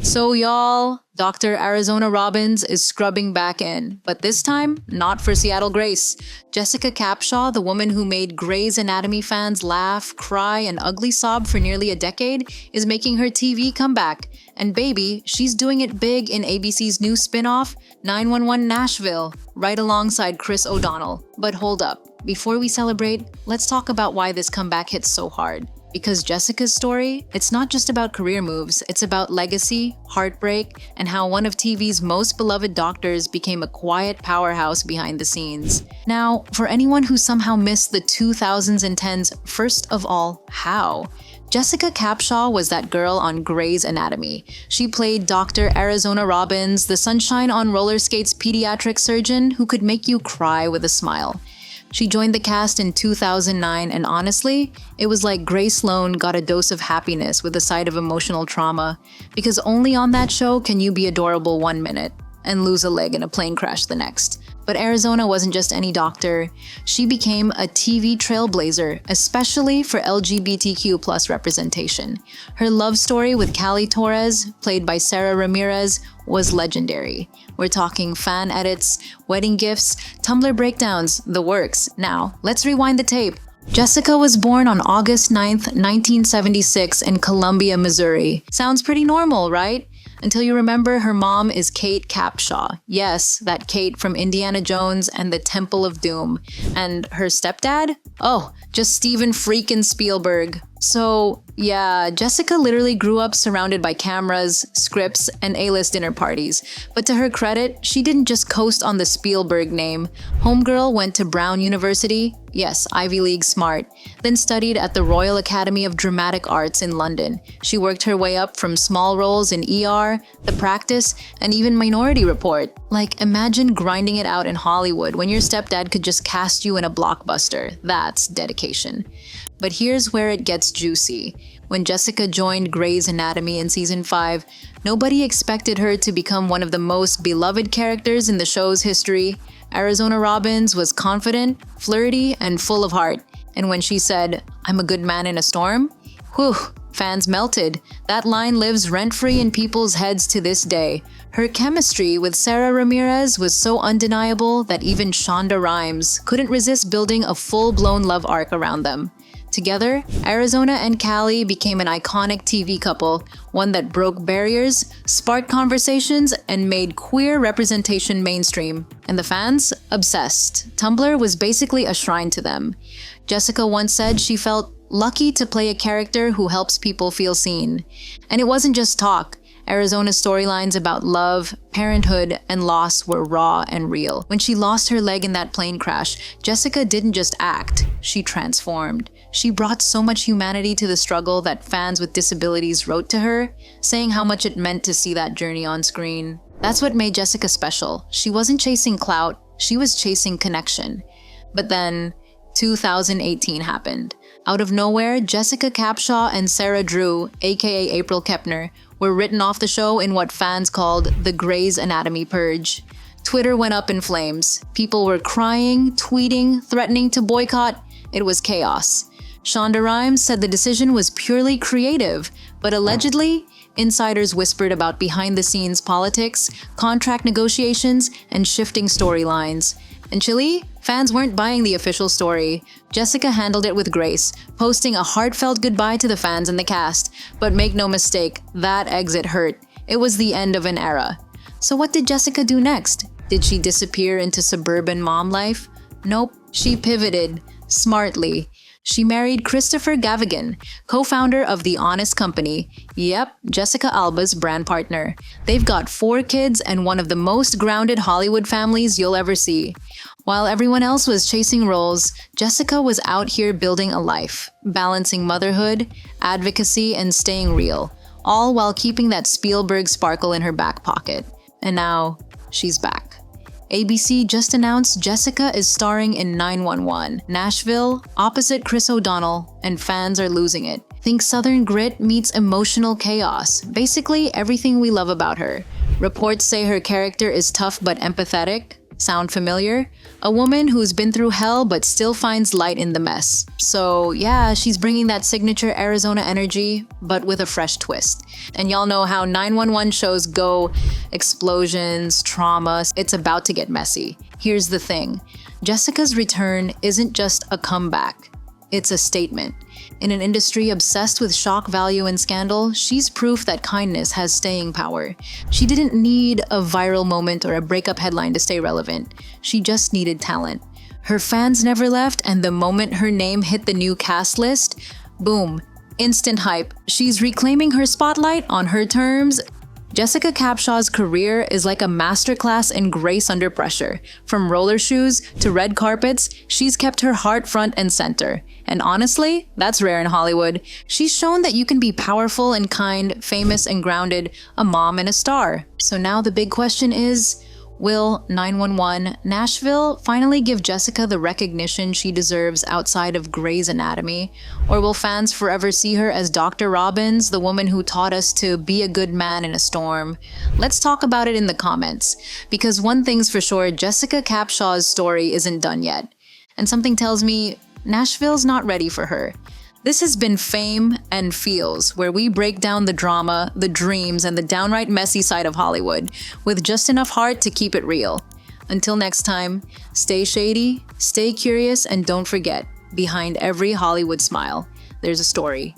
So y'all, Dr. Arizona Robbins is scrubbing back in, but this time, not for Seattle Grace. Jessica Capshaw, the woman who made Grey's Anatomy fans laugh, cry, and ugly sob for nearly a decade, is making her TV comeback. And baby, she's doing it big in ABC's new spin-off, 911 Nashville, right alongside Chris O'Donnell. But hold up, before we celebrate, let's talk about why this comeback hits so hard. Because Jessica's story, it's not just about career moves, it's about legacy, heartbreak, and how one of TV's most beloved doctors became a quiet powerhouse behind the scenes. Now, for anyone who somehow missed the 2000s and 10s, first of all, how? Jessica Capshaw was that girl on Grey's Anatomy. She played Dr. Arizona Robbins, the sunshine on roller skates pediatric surgeon who could make you cry with a smile. She joined the cast in 2009, and honestly, it was like Grey Sloan got a dose of happiness with a side of emotional trauma, because only on that show can you be adorable 1 minute and lose a leg in a plane crash the next. But Arizona wasn't just any doctor. She became a TV trailblazer, especially for LGBTQ+ representation. Her love story with Callie Torres, played by Sarah Ramirez, was legendary. We're talking fan edits, wedding gifts, Tumblr breakdowns, the works. Now, let's rewind the tape. Jessica was born on August 9th, 1976 in Columbia, Missouri. Sounds pretty normal, right? Until you remember her mom is Kate Capshaw. Yes, that Kate from Indiana Jones and the Temple of Doom. And her stepdad? Oh, just Steven freaking Spielberg. So, yeah, Jessica literally grew up surrounded by cameras, scripts, and A-list dinner parties. But to her credit, she didn't just coast on the Spielberg name. Homegirl went to Brown University, yes, Ivy League smart, then studied at the Royal Academy of Dramatic Arts in London. She worked her way up from small roles in ER, The Practice, and even Minority Report. Like, imagine grinding it out in Hollywood when your stepdad could just cast you in a blockbuster. That's dedication. But here's where it gets juicy. When Jessica joined Grey's Anatomy in season 5, nobody expected her to become one of the most beloved characters in the show's history. Arizona Robbins was confident, flirty, and full of heart. And when she said, "I'm a good man in a storm," whew, fans melted. That line lives rent-free in people's heads to this day. Her chemistry with Sarah Ramirez was so undeniable that even Shonda Rhimes couldn't resist building a full-blown love arc around them. Together, Arizona and Callie became an iconic TV couple, one that broke barriers, sparked conversations, and made queer representation mainstream. And the fans? Obsessed. Tumblr was basically a shrine to them. Jessica once said she felt lucky to play a character who helps people feel seen. And it wasn't just talk. Arizona's storylines about love, parenthood, and loss were raw and real. When she lost her leg in that plane crash, Jessica didn't just act, she transformed. She brought so much humanity to the struggle that fans with disabilities wrote to her, saying how much it meant to see that journey on screen. That's what made Jessica special. She wasn't chasing clout, she was chasing connection. But then, 2018 happened. Out of nowhere, Jessica Capshaw and Sarah Drew, aka April Kepner, were written off the show in what fans called the Grey's Anatomy purge. Twitter went up in flames. People were crying, tweeting, threatening to boycott. It was chaos. Shonda Rhimes said the decision was purely creative, but allegedly, insiders whispered about behind-the-scenes politics, contract negotiations, and shifting storylines. And Chile, fans weren't buying the official story. Jessica handled it with grace, posting a heartfelt goodbye to the fans and the cast. But make no mistake, that exit hurt. It was the end of an era. So what did Jessica do next? Did she disappear into suburban mom life? Nope, she pivoted. Smartly. She married Christopher Gavigan, co-founder of The Honest Company. Yep, Jessica Alba's brand partner. They've got 4 kids and one of the most grounded Hollywood families you'll ever see. While everyone else was chasing roles, Jessica was out here building a life, balancing motherhood, advocacy, and staying real, all while keeping that Spielberg sparkle in her back pocket. And now, she's back. ABC just announced Jessica is starring in 911 Nashville opposite Chris O'Donnell, and fans are losing it. Think Southern grit meets emotional chaos. Basically, everything we love about her. Reports say her character is tough but empathetic. Sound familiar? A woman who's been through hell but still finds light in the mess. So yeah, she's bringing that signature Arizona energy, but with a fresh twist. And y'all know how 911 shows go: explosions, trauma, it's about to get messy. Here's the thing, Jessica's return isn't just a comeback, it's a statement. In an industry obsessed with shock value and scandal, she's proof that kindness has staying power. She didn't need a viral moment or a breakup headline to stay relevant. She just needed talent. Her fans never left, and the moment her name hit the new cast list, boom, instant hype. She's reclaiming her spotlight on her terms. Jessica Capshaw's career is like a masterclass in grace under pressure. From roller shoes to red carpets, she's kept her heart front and center. And honestly, that's rare in Hollywood. She's shown that you can be powerful and kind, famous and grounded, a mom and a star. So now the big question is, will 911 Nashville finally give Jessica the recognition she deserves outside of Grey's Anatomy? Or will fans forever see her as Dr. Robbins, the woman who taught us to be a good man in a storm? Let's talk about it in the comments. Because one thing's for sure, Jessica Capshaw's story isn't done yet. And something tells me Nashville's not ready for her. This has been Fame and Feels, where we break down the drama, the dreams, and the downright messy side of Hollywood, with just enough heart to keep it real. Until next time, stay shady, stay curious, and don't forget, behind every Hollywood smile, there's a story.